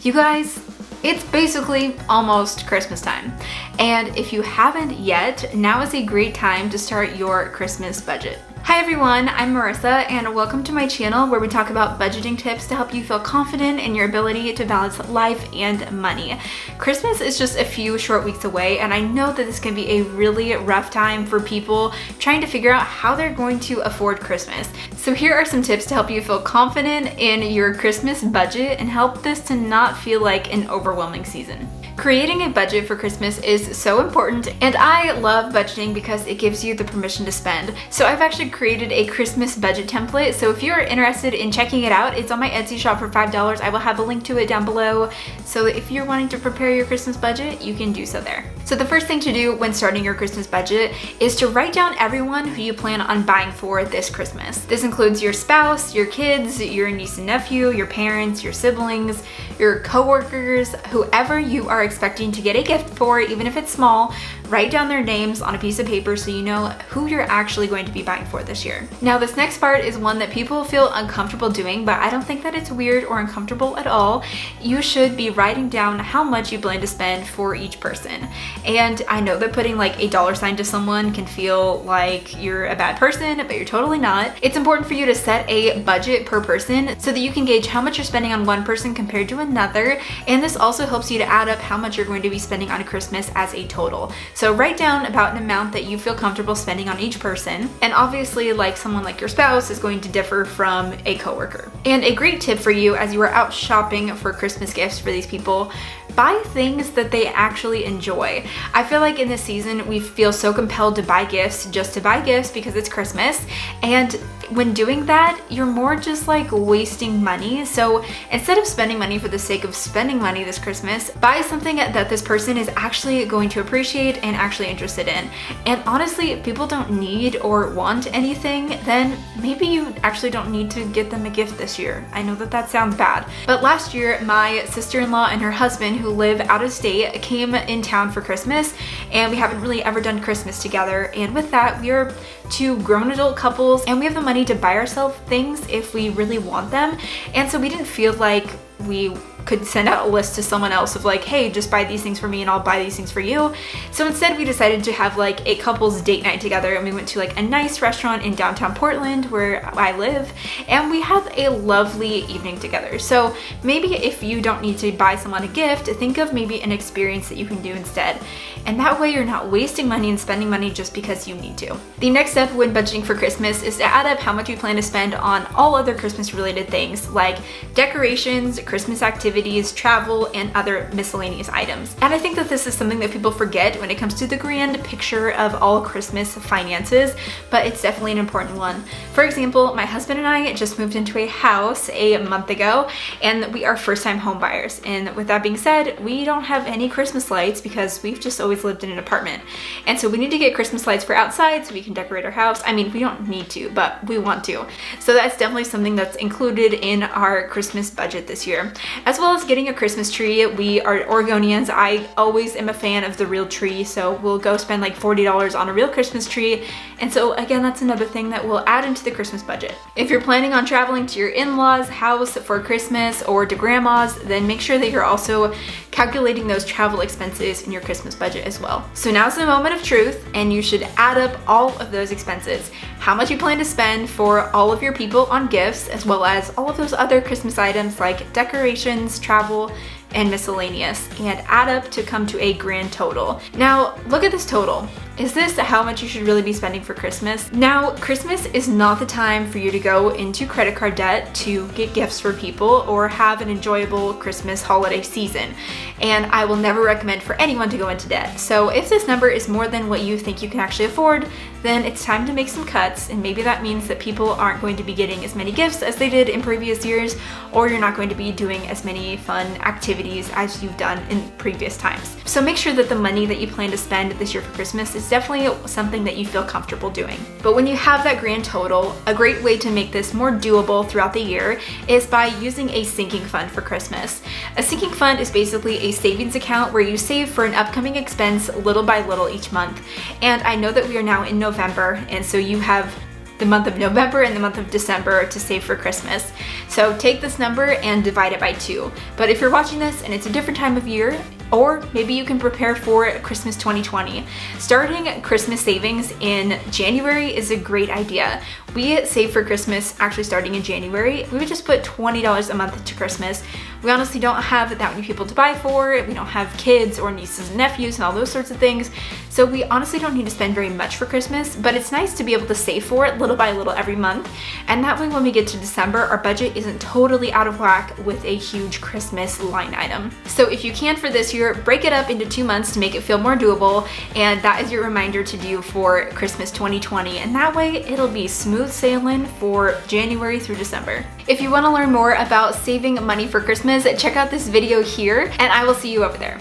You guys, it's basically almost Christmas time. And if you haven't yet, now is a great time to start your Christmas budget. Hi everyone, I'm Marissa and welcome to my channel where we talk about budgeting tips to help you feel confident in your ability to balance life and money. Christmas is just a few short weeks away and I know that this can be a really rough time for people trying to figure out how they're going to afford Christmas. So here are some tips to help you feel confident in your Christmas budget and help this to not feel like an overwhelming season. Creating a budget for Christmas is so important, and I love budgeting because it gives you the permission to spend. So I've actually created a Christmas budget template, so if you're interested in checking it out, it's on my Etsy shop for $5. I will have a link to it down below, so if you're wanting to prepare your Christmas budget, you can do so there. So the first thing to do when starting your Christmas budget is to write down everyone who you plan on buying for this Christmas. This includes your spouse, your kids, your niece and nephew, your parents, your siblings, your coworkers, whoever you are expecting to get a gift for, even if it's small. Write down their names on a piece of paper so you know who you're actually going to be buying for this year. Now this next part is one that people feel uncomfortable doing, but I don't think that it's weird or uncomfortable at all. You should be writing down how much you plan to spend for each person. And I know that putting like a dollar sign to someone can feel like you're a bad person, but you're totally not. It's important for you to set a budget per person so that you can gauge how much you're spending on one person compared to another. And this also helps you to add up how much you're going to be spending on Christmas as a total. So write down about an amount that you feel comfortable spending on each person. And obviously, like someone like your spouse is going to differ from a coworker. And a great tip for you as you are out shopping for Christmas gifts for these people, buy things that they actually enjoy. I feel like in this season, we feel so compelled to buy gifts just to buy gifts because it's Christmas. And when doing that, you're more just like wasting money. So instead of spending money for the sake of spending money this Christmas, buy something that this person is actually going to appreciate and actually interested in. And honestly, if people don't need or want anything, then maybe you actually don't need to get them a gift this year. I know that sounds bad, but last year, my sister-in-law and her husband who live out of state came in town for Christmas, and we haven't really ever done Christmas together. And with that, we are two grown adult couples and we have the money to buy ourselves things if we really want them. And so we didn't feel like we could send out a list to someone else of like, hey, just buy these things for me and I'll buy these things for you. So instead we decided to have like a couple's date night together, and we went to like a nice restaurant in downtown Portland where I live, and we had a lovely evening together. So maybe if you don't need to buy someone a gift, think of maybe an experience that you can do instead. And that way you're not wasting money and spending money just because you need to. The next step when budgeting for Christmas is to add up how much you plan to spend on all other Christmas related things like decorations, Christmas activities, travel, and other miscellaneous items. And I think that this is something that people forget when it comes to the grand picture of all Christmas finances, but it's definitely an important one. For example, my husband and I just moved into a house a month ago, and we are first-time home buyers. And with that being said, we don't have any Christmas lights because we've just always lived in an apartment. And so we need to get Christmas lights for outside so we can decorate our house. I mean, we don't need to, but we want to. So that's definitely something that's included in our Christmas budget this year. As well as getting a Christmas tree. We are Oregonians. I always am a fan of the real tree, so we'll go spend like $40 on a real Christmas tree. And so again, that's another thing that we'll add into the Christmas budget. If you're planning on traveling to your in-laws' house for Christmas or to grandma's, then make sure that you're also calculating those travel expenses in your Christmas budget as well. So now's the moment of truth, and you should add up all of those expenses. How much you plan to spend for all of your people on gifts, as well as all of those other Christmas items like decorations, travel, and miscellaneous, and add up to come to a grand total. Now, look at this total. Is this how much you should really be spending for Christmas? Now, Christmas is not the time for you to go into credit card debt to get gifts for people or have an enjoyable Christmas holiday season. And I will never recommend for anyone to go into debt. So if this number is more than what you think you can actually afford, then it's time to make some cuts, and maybe that means that people aren't going to be getting as many gifts as they did in previous years, or you're not going to be doing as many fun activities as you've done in previous times. So make sure that the money that you plan to spend this year for Christmas is definitely something that you feel comfortable doing. But when you have that grand total, a great way to make this more doable throughout the year is by using a sinking fund for Christmas. A sinking fund is basically a savings account where you save for an upcoming expense little by little each month. And I know that we are now in November, and so you have the month of November and the month of December to save for Christmas. So take this number and divide it by 2. But if you're watching this and it's a different time of year, or maybe you can prepare for Christmas 2020. Starting Christmas savings in January is a great idea. We save for Christmas actually starting in January. We would just put $20 a month to Christmas. We honestly don't have that many people to buy for. We don't have kids or nieces and nephews and all those sorts of things. So we honestly don't need to spend very much for Christmas, but it's nice to be able to save for it little by little every month. And that way when we get to December, our budget isn't totally out of whack with a huge Christmas line item. So if you can for this year, break it up into 2 months to make it feel more doable. And that is your reminder to do for Christmas 2020. And that way it'll be smooth sailing for January through December. If you want to learn more about saving money for Christmas, check out this video here and I will see you over there.